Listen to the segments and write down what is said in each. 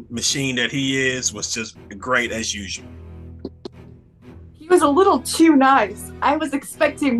machine that he is was just great as usual. He was a little too nice. I was expecting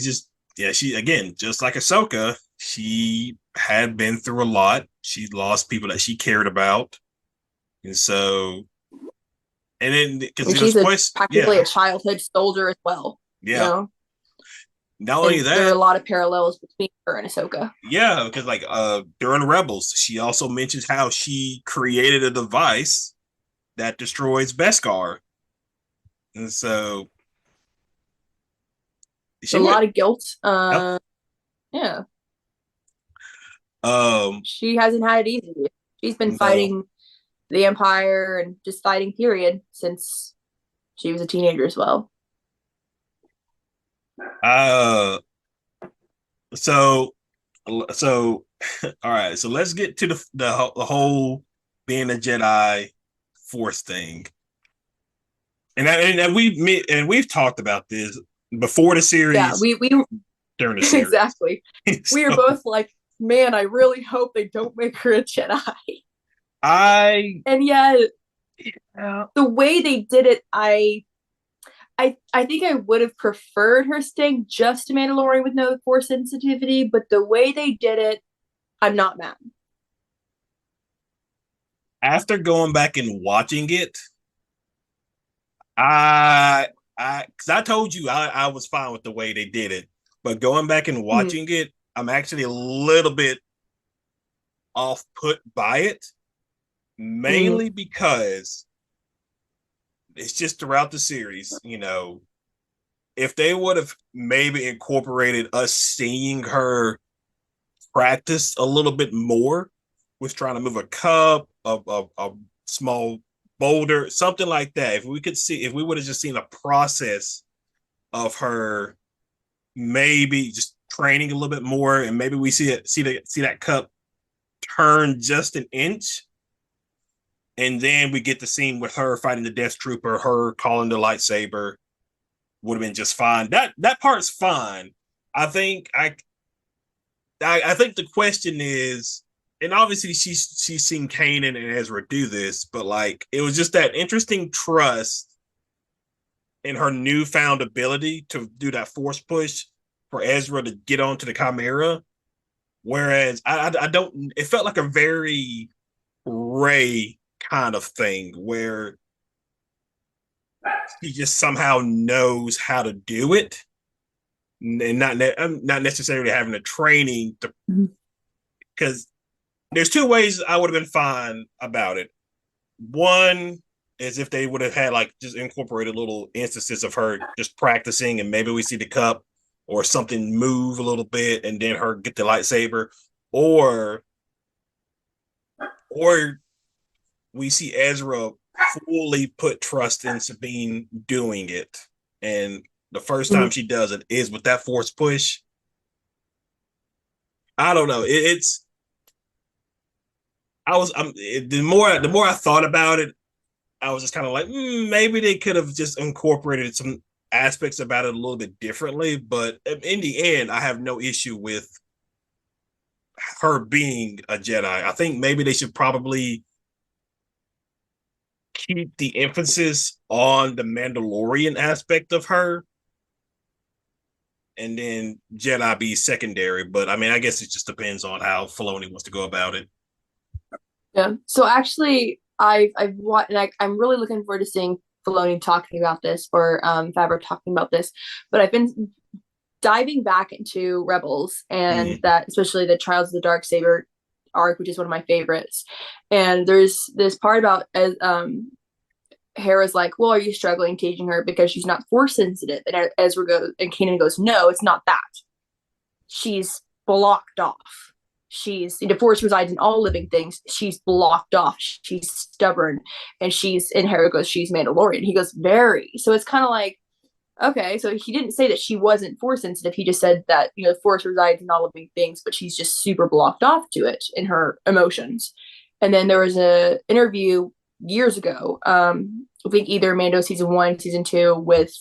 Just yeah, she again, just like Ahsoka, she had been through a lot. She lost people that she cared about, and so and then I because mean, it was she's a quest, practically yeah, a childhood soldier as well, you yeah. know? Not only And there are a that, lot of parallels between her and Ahsoka. yeah, because like during Rebels, she also mentions how she created a device that destroys Beskar, and so So she a went. lot of guilt. Yep. Yeah. Um, She hasn't had it easy. She's been no, fighting the Empire and just fighting, period, since she was a teenager as well. uh, so so all right, so let's get to the whole being a Jedi Force thing, and we've talked about this before the Yeah, series, we during the series. exactly. We are So both like, man, I really hope they don't make her a Jedi. I And yet, yeah, the way they did it, I think I would have preferred her staying just a Mandalorian with no Force sensitivity, but the way they did it, I'm not mad. after going back and watching it, I because I told you I was fine with the way they did it, but going back and Mm-hmm. watching it, I'm actually a little bit off put by it, Mm-hmm. mainly because it's just throughout the series, if they would have maybe incorporated us seeing her practice a little bit more with trying to move a cup, a small boulder, something like that. If we would have just seen a process of her maybe just training a little bit more, and maybe we see that cup turn just an inch, and then we get the scene with her fighting the Death Trooper, her calling the lightsaber would have been just fine. That part's fine. I think I think the question is, and obviously she's seen Kanan and Ezra do this, but like it was just that interesting trust in her newfound ability to do that force push for Ezra to get onto the Chimera. Whereas I don't, it felt like a very Ray kind of thing where she just somehow knows how to do it, and not necessarily having the training to, because there's two ways I would have been fine about it. One is if they would have had like just incorporated little instances of her just practicing, and maybe we see the cup or something move a little bit, and then her get the lightsaber, or or we see Ezra fully put trust in Sabine doing it, and the first Mm-hmm. time she does it is with that force push. I don't know. It's I was the more I thought about it, I was just kind of like, maybe they could have just incorporated some aspects about it a little bit differently. But in the end, I have no issue with her being a Jedi. I think maybe they should probably keep the emphasis on the Mandalorian aspect of her, and then Jedi be secondary. But I mean, I guess it just depends on how Filoni wants to go about it. Yeah. So actually, I've watched, and I'm really looking forward to seeing Filoni talking about this or Favreau talking about this. But I've been diving back into Rebels and Mm, that, especially the Trials of the Dark Saber arc, which is one of my favorites. And there's this part about Hera's like, "Well, are you struggling teaching her because she's not force sensitive?" And Ezra goes, and Kanan goes, "No, it's not that. She's blocked off. The force resides in all living things. She's blocked off. She's stubborn, and she's." And Hera goes, "She's Mandalorian." He goes, "Very." So it's kind of like, okay, so he didn't say that she wasn't force sensitive. He just said that force resides in all living things, but she's just super blocked off to it in her emotions. And then there was a interview years ago. I think either Mando season 1, season 2 with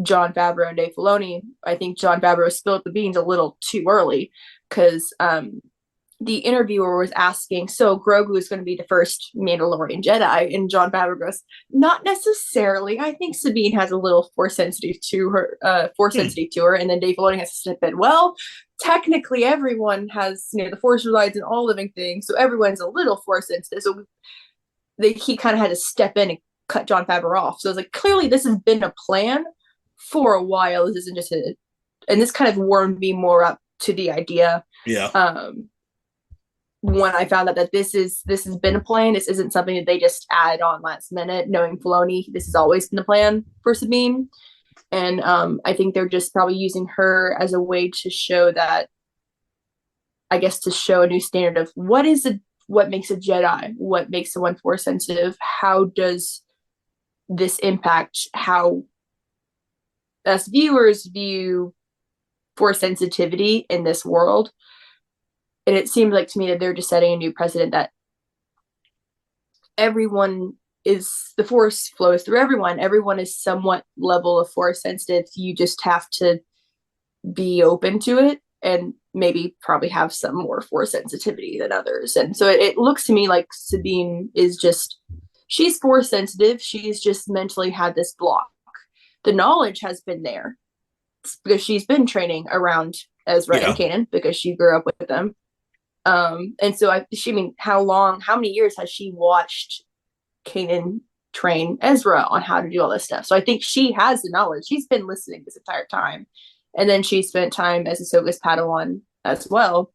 John Favreau and Dave Filoni. I think John Favreau spilled the beans a little too early because the interviewer was asking, so Grogu is going to be the first Mandalorian Jedi, and John Favreau goes, not necessarily. I think Sabine has a little force Hmm. sensitive to her, and then Dave Filoni has to step in. Well, technically, everyone has, the force resides in all living things, so everyone's a little force sensitive. So he kind of had to step in and cut John Favreau off. So it's like clearly this has been a plan for a while. This isn't just a, and this kind of warmed me more up to the idea. Yeah. Um, when I found out that this has been a plan, this isn't something that they just added on last minute. Knowing Filoni, this has always been the plan for Sabine, and I think they're just probably using her as a way to show that, I guess, to show a new standard of what makes a Jedi, what makes someone force sensitive, how does this impact how us viewers view force sensitivity in this world. And it seemed like to me that they're just setting a new precedent that everyone is the force flows through everyone. Everyone is somewhat level of force sensitive. You just have to be open to it and maybe probably have some more force sensitivity than others. And so it looks to me like Sabine is just she's force sensitive. She's just mentally had this block. The knowledge has been there because she's been training around Ezra and Yeah. Kanan because she grew up with them. And so I mean, how many years has she watched Kanan train Ezra on how to do all this stuff? So I think she has the knowledge. She's been listening this entire time. And then she spent time as Ahsoka's Padawan as well.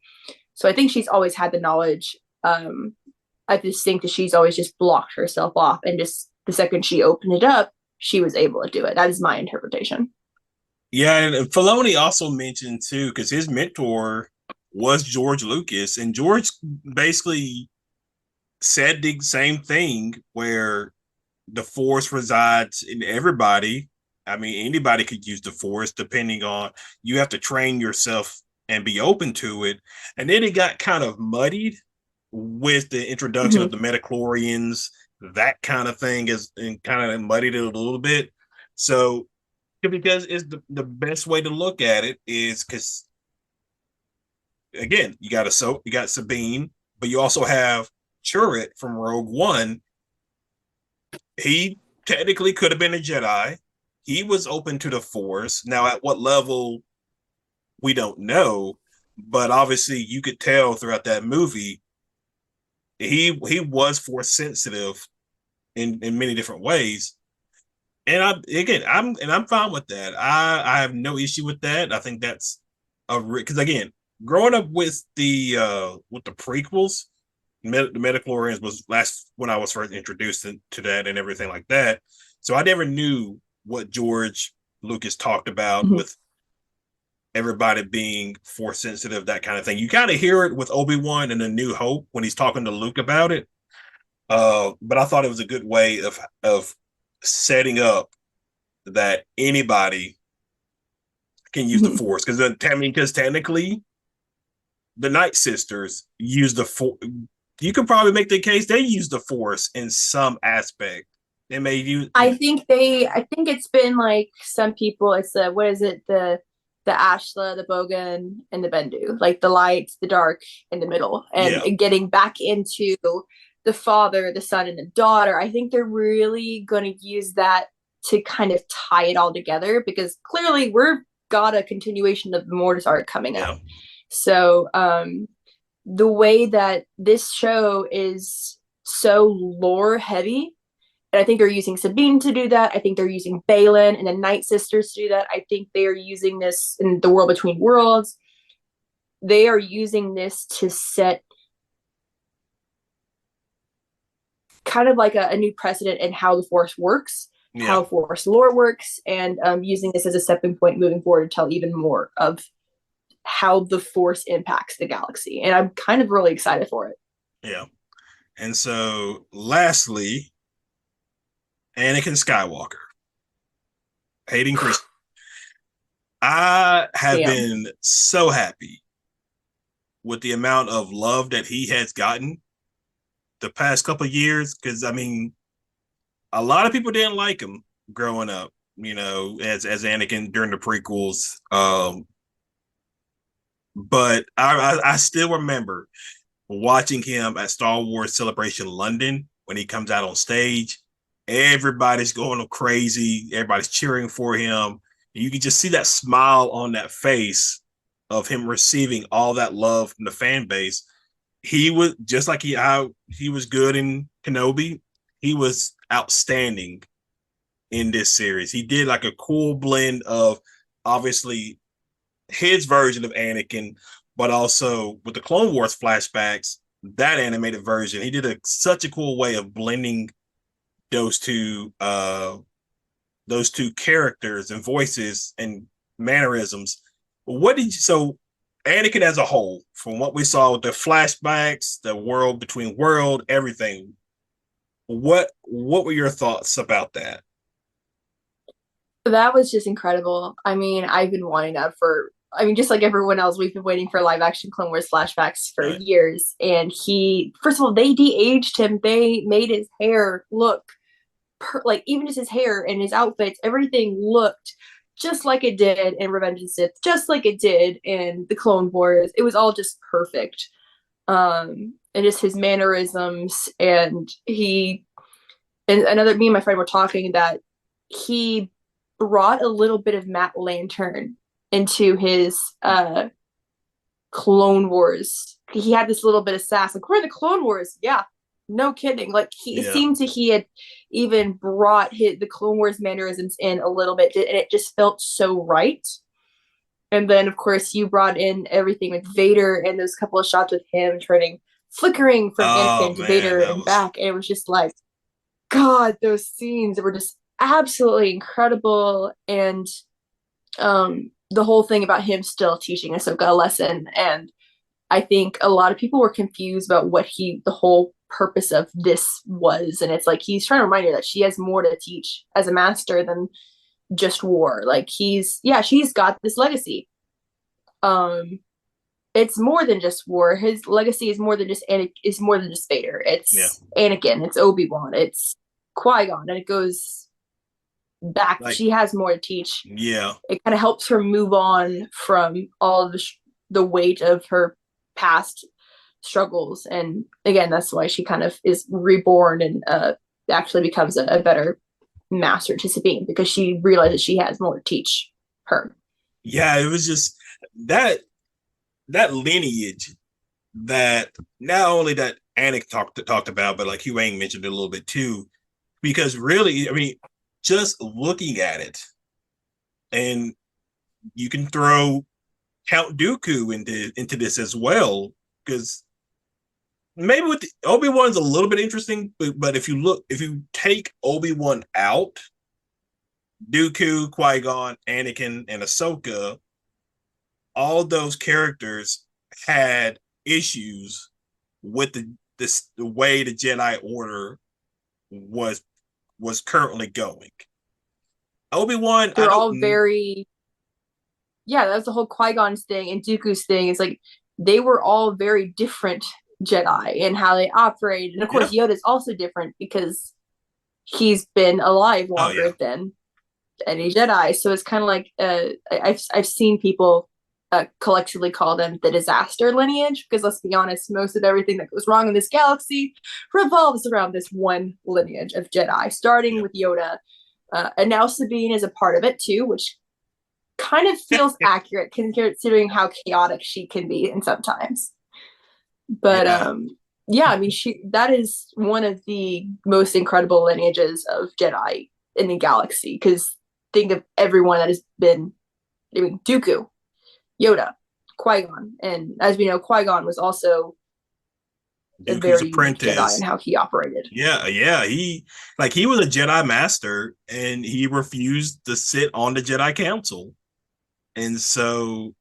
So I think she's always had the knowledge. I just think that she's always just blocked herself off. And just the second she opened it up, she was able to do it. That is my interpretation. Yeah, and Filoni also mentioned too, because his mentor was George Lucas, and George basically said the same thing where the force resides in everybody. I mean, anybody could use the force depending on you have to train yourself and be open to it. And then it got kind of muddied with the introduction of Mm-hmm. the metachlorians, that kind of thing is and kind of muddied it a little bit. So because it's the best way to look at it is because again, you got Sabine, but you also have Chirrut from Rogue One. He technically could have been a Jedi. He was open to the Force. Now, at what level, we don't know, but obviously, you could tell throughout that movie he was Force sensitive in many different ways. And I'm fine with that. I have no issue with that. I think that's a because again, growing up with the prequels, the Metachlorians was last when I was first introduced to that and everything like that. So I never knew what George Lucas talked about Mm-hmm. with everybody being force sensitive, that kind of thing. You kind of hear it with Obi-Wan and A New Hope when he's talking to Luke about it. But I thought it was a good way of setting up that anybody can use the Mm-hmm. force because technically the Night Sisters use the force. You could probably make the case they use the force in some aspect. They may use, I think it's been like some people, it's the, what is it? The Ashla, the Bogan, and the Bendu, like the light, the dark, in the middle. And yeah, getting back into the father, the son, and the daughter, I think they're really going to use that to kind of tie it all together because clearly we're got a continuation of the Mortis arc coming yeah, up. So the way that this show is so lore heavy, and I think they're using Sabine to do that. I think they're using Balin and the Night Sisters to do that. I think they are using this in the World Between Worlds. They are using this to set kind of like a new precedent in how the Force works, yeah, how Force lore works, and using this as a stepping point moving forward to tell even more of how the Force impacts the galaxy. And I'm kind of really excited for it. yeah. And so, lastly, Anakin Skywalker, Hayden Christensen. I have Damn. been so happy with the amount of love that he has gotten the past couple of years because I mean, a lot of people didn't like him growing up. You know, as Anakin during the prequels. but I still remember watching him at Star Wars Celebration London when he comes out on stage. Everybody's going crazy. Everybody's cheering for him. You can just see that smile on that face of him receiving all that love from the fan base. He was just like how he was good in Kenobi. He was outstanding in this series. He did like a cool blend of obviously his version of Anakin, but also with the Clone Wars flashbacks, that animated version, he did such a cool way of blending those two those two characters and voices and mannerisms. What did you so Anakin as a whole, from what we saw with the flashbacks, the world between world, everything, what were your thoughts about that? That was just incredible. I mean, I've been wanting that for, I mean, just like everyone else, we've been waiting for live action Clone Wars flashbacks for Right. years. And he, first of all, they de aged him. They made his hair look like even just his hair and his outfits, everything looked just like it did in Revenge of the Sith, just like it did in the Clone Wars. It was all just perfect. And just his mannerisms, and he and another me and my friend were talking that he brought a little bit of Matt Lantern into his Clone Wars. He had this little bit of sass, like we're the Clone Wars, yeah, no kidding. Like he it Yeah. seemed to he had even brought the Clone Wars mannerisms in a little bit, and it just felt so right. And then of course you brought in everything with Vader and those couple of shots with him turning flickering from Oh Anakin to man, Vader that and was back, and it was just like God, those scenes were just absolutely incredible. And the whole thing about him still teaching Ahsoka a lesson. And I think a lot of people were confused about what the whole purpose of this was. And it's like he's trying to remind her that she has more to teach as a master than just war. Like yeah, she's got this legacy. Um, it's more than just war. His legacy is more than just is more than just Vader. yeah. It's Anakin. It's Obi-Wan. It's Qui-Gon, and it goes back. Like She has more to teach. yeah. It kind of helps her move on from all of the weight of her past struggles, and again, that's why she kind of is reborn and actually becomes a better master to Sabine because she realizes she has more to teach her. Yeah, it was just that that lineage that not only that Anik talked about, but like Hugh Wang mentioned it a little bit too, because really, I mean, just looking at it, and you can throw Count Dooku into this as well, because maybe with Obi Wan's a little bit interesting, but if you take Obi Wan out, Dooku, Qui Gon, Anakin, and Ahsoka, all those characters had issues with the way the Jedi Order was was currently going. Obi Wan, I They're don't. all very, yeah, that's the whole Qui-Gon's thing and Dooku's thing. It's like they were all very different Jedi and how they operate. And of Yeah. course, Yoda's also different because he's been alive Oh yeah. longer than any Jedi. So it's kind of like I've seen people collectively call them the disaster lineage because let's be honest, most of everything that goes wrong in this galaxy revolves around this one lineage of Jedi, starting Yeah. with Yoda. And now Sabine is a part of it too, which kind of feels accurate considering how chaotic she can be and sometimes. But Yeah. yeah, I mean she that is one of the most incredible lineages of Jedi in the galaxy because think of everyone that has been I mean Dooku, Yoda, Qui-Gon, and as we know Qui-Gon was also a Dooku's very unique Jedi in apprentice. how he operated. Yeah, yeah. He was a Jedi master and he refused to sit on the Jedi Council. And so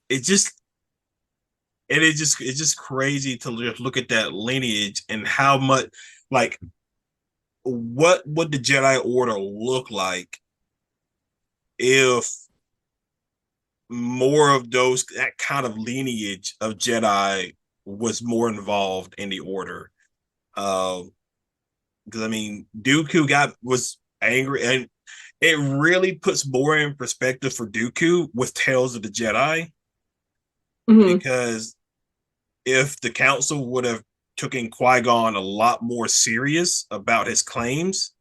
it just it's just crazy to just look at that lineage and how much like what would the Jedi Order look like if more of those that kind of lineage of Jedi was more involved in the Order. Because I mean, Dooku got was angry, and it really puts more in perspective for Dooku with Tales of the Jedi, Mm-hmm. because if the council would have taken Qui-Gon a lot more serious about his claims,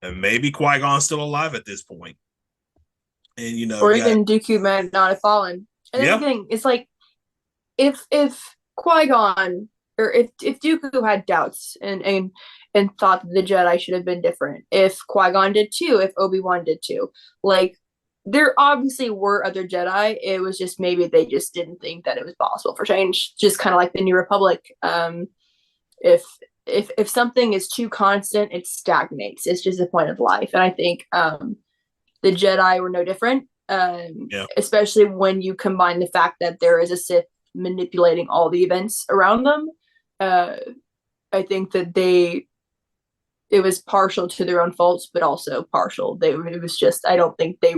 and maybe Qui-Gon's still alive at this point. And Or got even Dooku might not have fallen. And that's the yeah, thing. It's like if Qui Gon or if Dooku had doubts and thought that the Jedi should have been different, if Qui Gon did too, if Obi Wan did too, like there obviously were other Jedi. It was just maybe they just didn't think that it was possible for change. Just kind of like the New Republic. If if something is too constant, it stagnates. It's just the point of life. And I think the Jedi were no different. yeah, Especially when you combine the fact that there is a Sith manipulating all the events around them. Uh, I think that it was partial to their own faults, but also partial. It was just I don't think they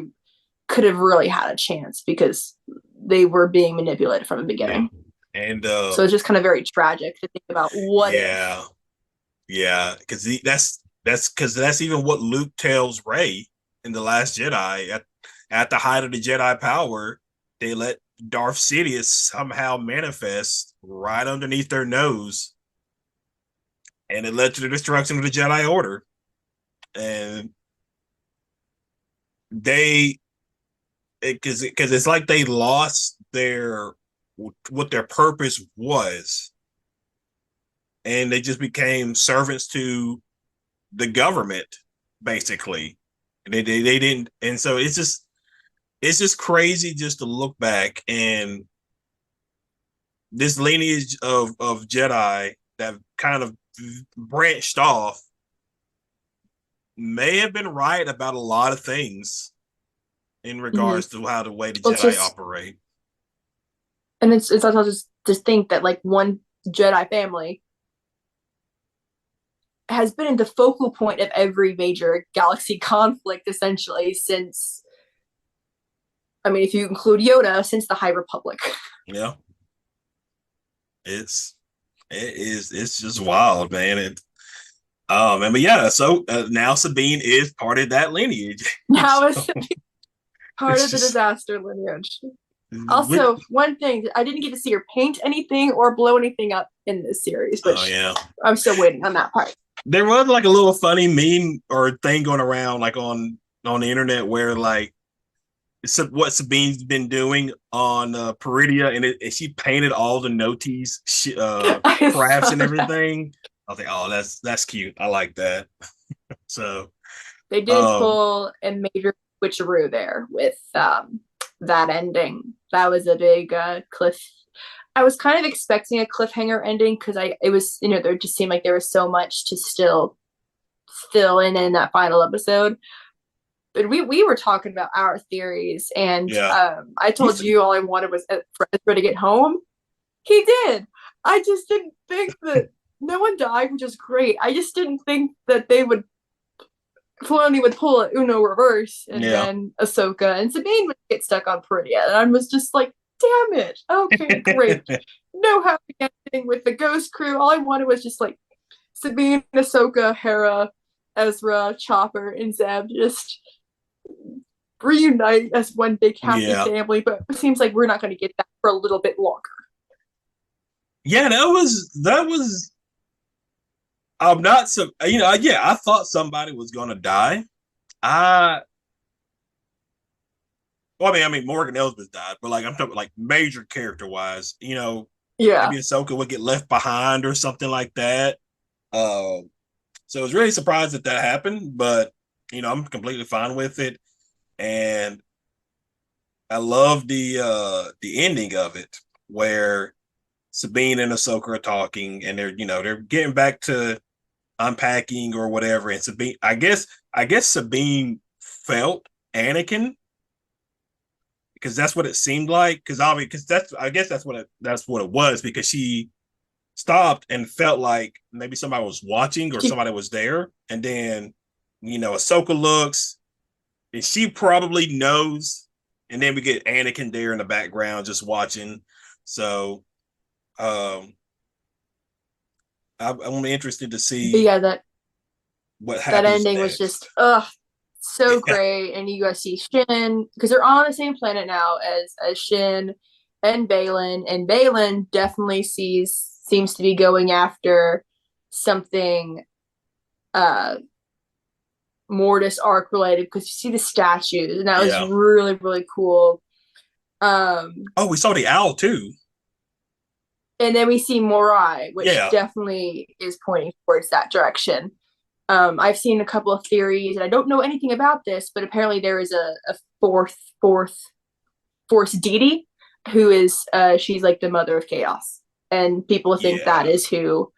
could have really had a chance because they were being manipulated from the yeah. beginning. And So it's just kind of very tragic to think about what if. yeah, yeah, because that's even what Luke tells Rey in the Last Jedi. At the height of the Jedi power, they let Darth Sidious somehow manifest right underneath their nose, and it led to the destruction of the Jedi Order. And they, because it's like they lost their what their purpose was, and they just became servants to the government, basically. And they didn't, and so it's just crazy just to look back, and this lineage of Jedi that kind of branched off may have been right about a lot of things in Mm-hmm. regards to how the way the Well, it's Jedi just operate. and it's also just think that like one Jedi family has been the focal point of every major galaxy conflict essentially since I mean if you include Yoda since the High Republic. Yeah, it's it's just wild, man. But yeah, so now Sabine is part of that lineage. Now So it's part it's of the just disaster lineage. which, Also, one thing I didn't get to see her paint anything or blow anything up in this series, oh which yeah. I'm still waiting on that part. There was like a little funny meme or thing going around like on the internet where like it's what Sabine's been doing on Peridia, and she painted all the noties, I crafts saw and that. everything. I was like, oh, that's cute. I like that. So, They did um, pull a major switcheroo there with that ending. That was a big cliff. I was kind of expecting a cliffhanger ending because I it was there just seemed like there was so much to still fill in that final episode. But we were talking about our theories, and yeah, I told you all I wanted was for Ezra to get home. He did. I just didn't think that no one died, which is great. I just didn't think that they would Filoni would pull a Uno reverse, and yeah. then Ahsoka and Sabine would get stuck on Peridea. And I was just like, damn it. Okay, great. No happy ending with the Ghost Crew. All I wanted was just like Sabine, Ahsoka, Hera, Ezra, Chopper, and Zeb just reunite as one big happy Yeah, family. But it seems like we're not going to get that for a little bit longer. yeah. That was. I'm not so. Yeah. I thought somebody was gonna die. I. Well, I mean, Morgan Elsbeth died, but like I'm talking like major character wise. Yeah. Maybe Ahsoka would get left behind or something like that. Uh, so I was really surprised that happened, but I'm completely fine with it, and I love the ending of it where Sabine and Ahsoka are talking, and they're getting back to unpacking or whatever. And Sabine, I guess Sabine felt Anakin because that's what it seemed like. Because obviously, because I guess that's what it was because she stopped and felt like maybe somebody was watching or She, somebody was there, and then Ahsoka looks and she probably knows, and then we get Anakin there in the background just watching. So um, I'm interested to but see yeah, that what that happens ending was next. just ugh. so Yeah, great. And you guys see Shin because they're on the same planet now as Shin and Balin, and Balin definitely seems to be going after something uh Mortis arc related because you see the statues, and that was yeah. really really cool. Um, Oh, we saw the owl too. and then we see Morai, which Yeah, definitely is pointing towards that direction. I've seen a couple of theories, and I don't know anything about this, but apparently there is a fourth force deity who is she's like the mother of chaos, and people think that yeah. is who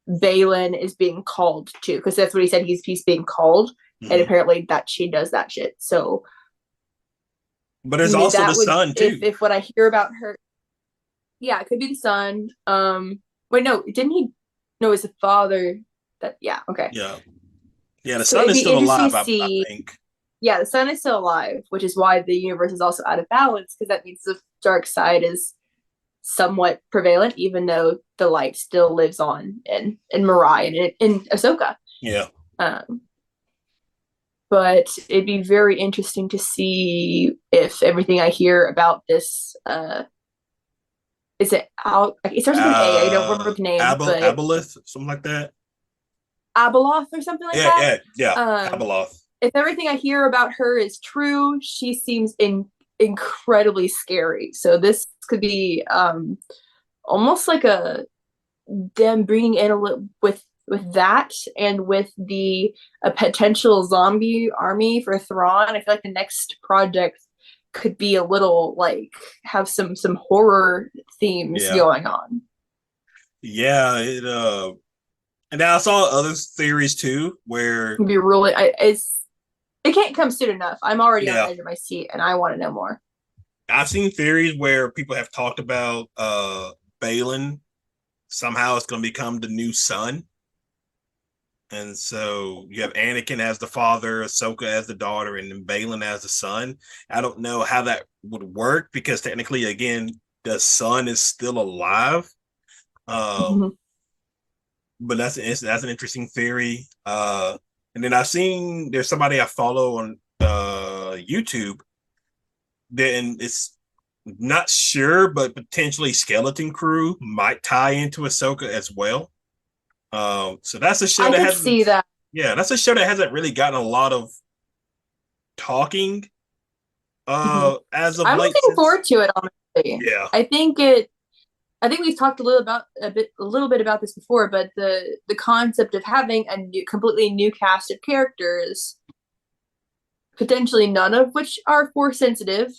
Balin is being called to, because that's what he said, he's being called, and Mhm. apparently that she does that shit. So But there's also the that would, sun too. if what I hear about her, yeah, it could be the son. Wait, no, didn't he? No, it's the father. That, yeah, okay. Yeah, yeah. The So sun it'd is be still interesting alive. to I see. think. Yeah, the sun is still alive, which is why the universe is also out of balance, because that means the dark side is somewhat prevalent, even though the light still lives on in Mirai and in Ahsoka. Yeah. Um, but it'd be very interesting to see if everything I hear about this is it out. It starts with an A. I don't remember the name, but Aboleth, something like that. Abeloth or something like Yeah, that. yeah, yeah. Um, Abeloth. if everything I hear about her is true, she seems incredibly scary. So this could be almost like a them bringing in a little with that, and with the a potential zombie army for Thrawn. I feel like the next project could be a little like have some horror themes Yeah, going on. yeah. And then I saw other theories too, where It'd be really, it can't come soon enough. I'm already on the yeah, edge of my seat, and I want to know more. I've seen theories where people have talked about Balin somehow it's going to become the new son. And so you have Anakin as the father, Ahsoka as the daughter, and then Balin as the son. I don't know how that would work because technically, again, the son is still alive. Um, Mhm. but that's an interesting theory. And then I've seen there's somebody I follow on YouTube. Then it's not sure, but potentially Skeleton Crew might tie into Ahsoka as well. So that's a show I that could hasn't. see that. Yeah, that's a show that hasn't really gotten a lot of talking Mhm. as of I'm late looking since. forward to it. Honestly, Yeah, I think it. I think we've talked a little bit about this before, but the concept of having a completely new cast of characters, potentially none of which are force sensitive,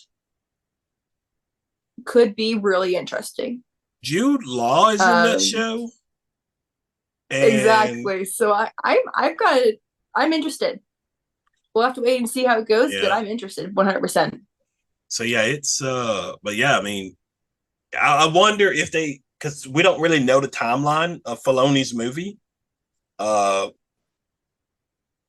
could be really interesting. Jude Law is in that Um, show, and exactly. So I've got it. I'm interested. We'll have to wait and see how it goes, but yeah. I'm interested 100%. So yeah, it's but yeah, I mean, I wonder if they because we don't really know the timeline of Filoni's movie. Uh,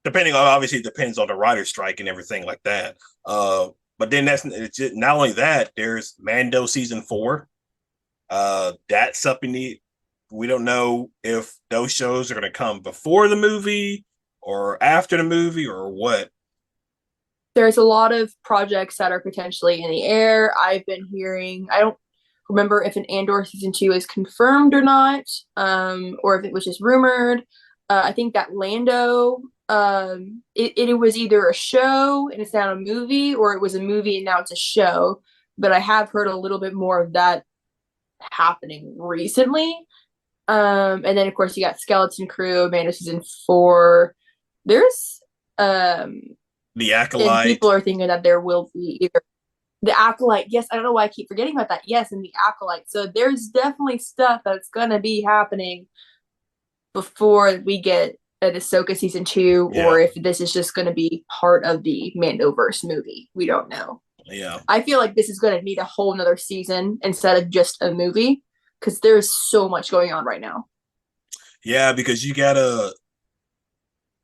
depending on obviously it depends on the writer's strike and everything like that. But then that's it's just, not only that. There's Mando season 4. That's something we don't know if those shows are going to come before the movie or after the movie or what. There's a lot of projects that are potentially in the air. I've been hearing, I don't remember if an Andor season 2 is confirmed or not, or if it was just rumored. I think that Lando, it was either a show and it's now a movie, or it was a movie and now it's a show. But I have heard a little bit more of that happening recently. And then of course you got Skeleton Crew, Amanda season 4. There's The and Acolyte, people are thinking that there will be either the acolyte. Yes, I don't know why I keep forgetting about that. Yes, and the acolyte. So there's definitely stuff that's gonna be happening before we get an Ahsoka season 2, yeah, or if this is just gonna be part of the Mandoverse movie. We don't know. yeah, I feel like this is gonna need a whole nother season instead of just a movie, because there's so much going on right now. yeah, because you gotta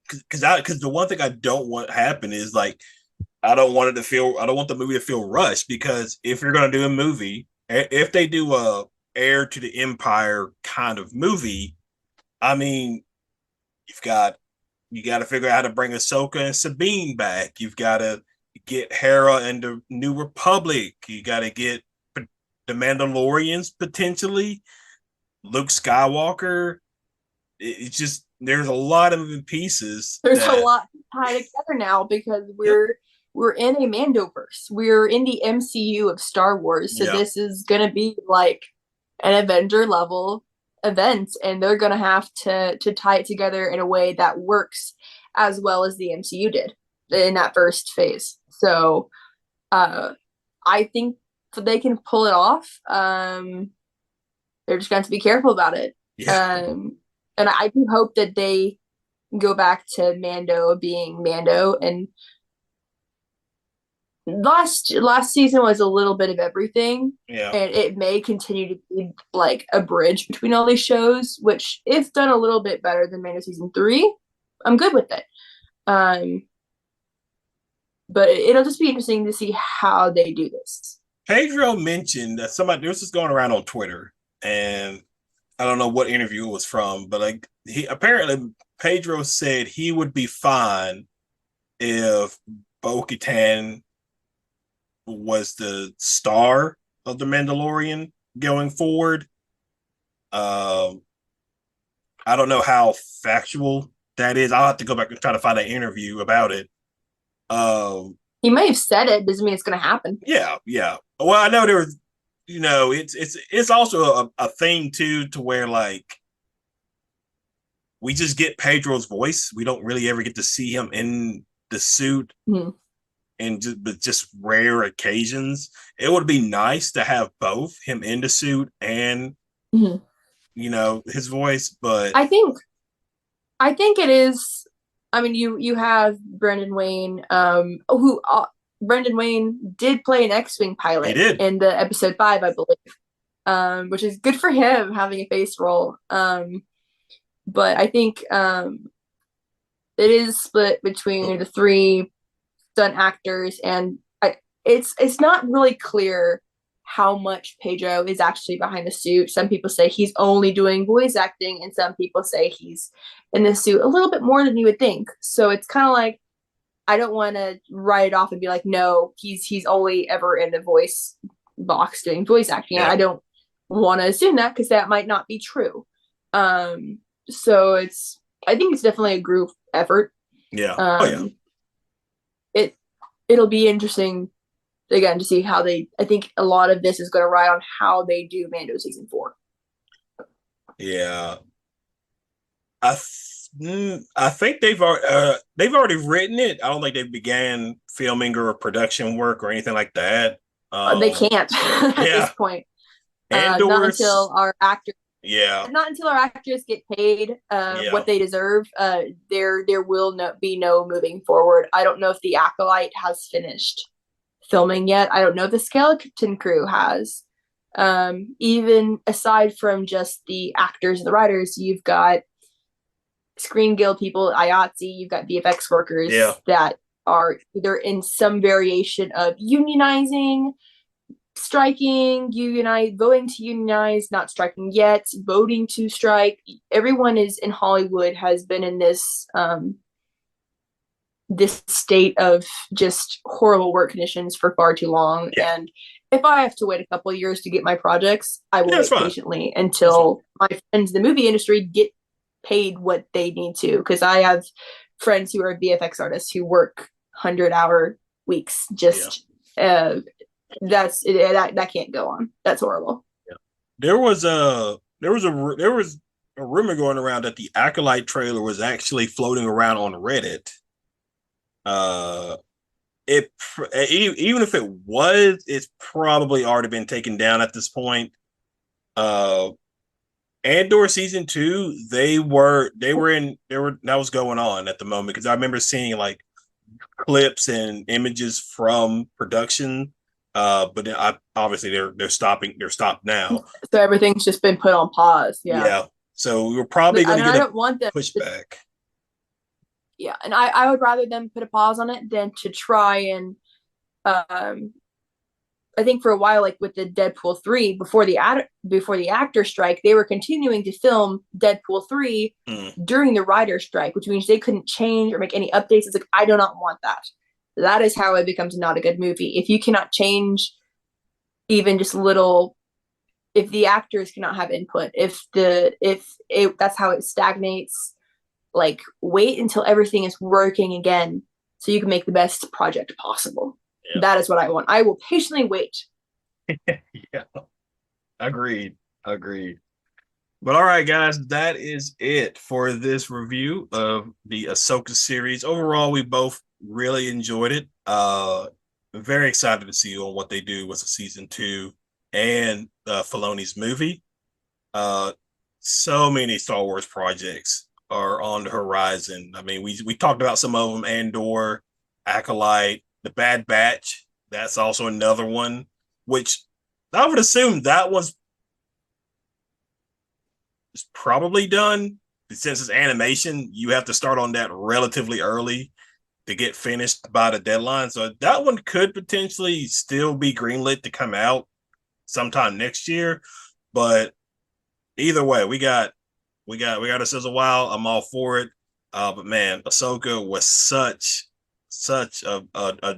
because the one thing I don't want to happen is like I don't want the movie to feel rushed because if you're gonna do a movie, if they do a heir to the empire kind of movie, I mean, you've got You got to figure out how to bring Ahsoka and Sabine back. You've got to get Hera and the New Republic. You got to get the Mandalorians potentially, Luke Skywalker. It's just there's a lot of moving pieces There's a that lot tied together now because yep, we're in a Mandoverse. We're in the MCU of Star Wars. So yeah, this is gonna be like an Avenger level event, and they're gonna have to tie it together in a way that works as well as the MCU did in that first phase. So uh I think they can pull it off. They're just going to be careful about it. yeah, And I do hope that they go back to Mando being Mando. And last season was a little bit of everything, yeah, and it may continue to be like a bridge between all these shows. Which, if done a little bit better than Mando season 3, I'm good with it. Um, but it'll just be interesting to see how they do this. Pedro mentioned that somebody this is going around on Twitter, and I don't know what interview it was from, but like he apparently Pedro said he would be fine if Bo Katan was the star of the Mandalorian going forward. Um, I don't know how factual that is. I'll have to go back and try to find an interview about it. Um, He may have said it, doesn't mean it's going to happen. yeah, yeah. Well, I know there was, it's also a thing too, to where like we just get Pedro's voice. We don't really ever get to see him in the suit, Mm-hmm. and just rare occasions. It would be nice to have both him in the suit and Mm-hmm. his voice, but I think I think it is. I mean, you have Brendan Wayne, who Brendan Wayne did play an X-wing he pilot did. in the episode 5, I believe, which is good for him having a face role. But I think it is split between the three stunt actors, and it's not really clear how much Pedro is actually behind the suit. Some people say he's only doing voice acting, and some people say he's in the suit a little bit more than you would think. So it's kind of like I don't want to write it off and be like, no, he's only ever in the voice box doing voice acting. Yeah, I don't want to assume that because that might not be true. Um, so I think it's definitely a group effort. yeah, oh yeah, Um, it it'll be interesting again to see how they. I think a lot of this is going to ride on how they do Mando season 4. yeah. I think they've already written it. I don't think they began filming or production work or anything like that. They Um, can't at this yeah, point. Not until Andor's, our actors yeah, not until our actors get paid yeah, what they deserve. There will be no moving forward. I don't know if the Acolyte has finished filming yet. I don't know if the Skeleton Crew has. Even aside from just the actors and the writers, you've got Screen Guild people, IATSE, you've got VFX yeah, workers that are either in some variation of unionizing, striking, unionize, voting to unionize, not striking yet, voting to strike. Everyone is in Hollywood has been in this state of just horrible work conditions for far too long. yeah. And if I have to wait a couple of years to get my projects, I will Yeah, it's wait fine. patiently It's fine. until my friends in the movie industry get paid what they need to. Because I have friends who are VFX artists who work 100-hour weeks. Yeah. Just that can't go on. That's horrible. Yeah. There was a rumor going around that the Acolyte trailer was actually floating around on Reddit. Uh, even if it was, it's probably already been taken down at this point. Uh, Andor season 2, they were that was going on at the moment because I remember seeing like clips and images from production. But obviously they're stopped now. So everything's just been put on pause. Yeah. Yeah. So we're probably going And to I get a don't want them to, pushback. yeah. And I would rather them put a pause on it than to try and um I think for a while, like with the Deadpool 3, before the actor strike, they were continuing to film Deadpool 3 Mm, during the writer strike, which means they couldn't change or make any updates. It's like, I do not want that. That is how it becomes not a good movie. If you cannot change even just little, if the actors cannot have input, if it, that's how it stagnates. Like, wait until everything is working again so you can make the best project possible. yeah, That is what I want. I will patiently wait. yeah, agreed, agreed. But all right, guys, that is it for this review of the Ahsoka series. Overall, we both really enjoyed it. Very excited to see on what they do with the season two and Filoni's movie. Uh, so many Star Wars projects are on the horizon. I mean, we talked about some of them: Andor, Acolyte, The Bad Batch. That's also another one, which I would assume that one's probably done. Since it's animation, you have to start on that relatively early to get finished by the deadline. So that one could potentially still be greenlit to come out sometime next year. But either way, we got us as a while. I'm all for it. But man, Ahsoka was such a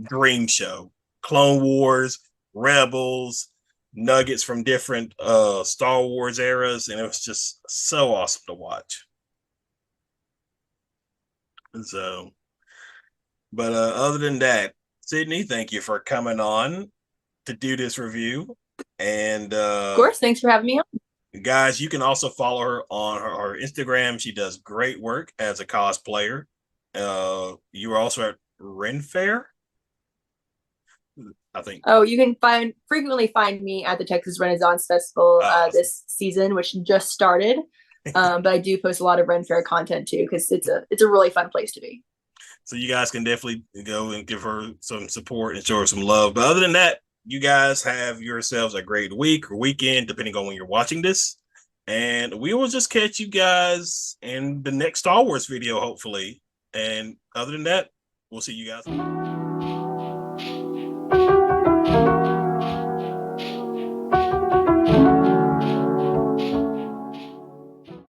dream show. Clone Wars, Rebels, nuggets from different Star Wars eras, and it was just so awesome to watch. And so, but other than that, Sydney, thank you for coming on to do this review. And Of course, thanks for having me on. guys, you can also follow her on her Instagram. She does great work as a cosplayer. You were also at Ren Fair, I think. Oh, you can frequently find me at the Texas Renaissance Festival Awesome. this season, which just started. But I do post a lot of Ren Fair content too because it's a really fun place to be. So you guys can definitely go and give her some support and show her some love. But other than that, you guys have yourselves a great week or weekend, depending on when you're watching this. And we will just catch you guys in the next Star Wars video, hopefully. And other than that, we'll see you guys.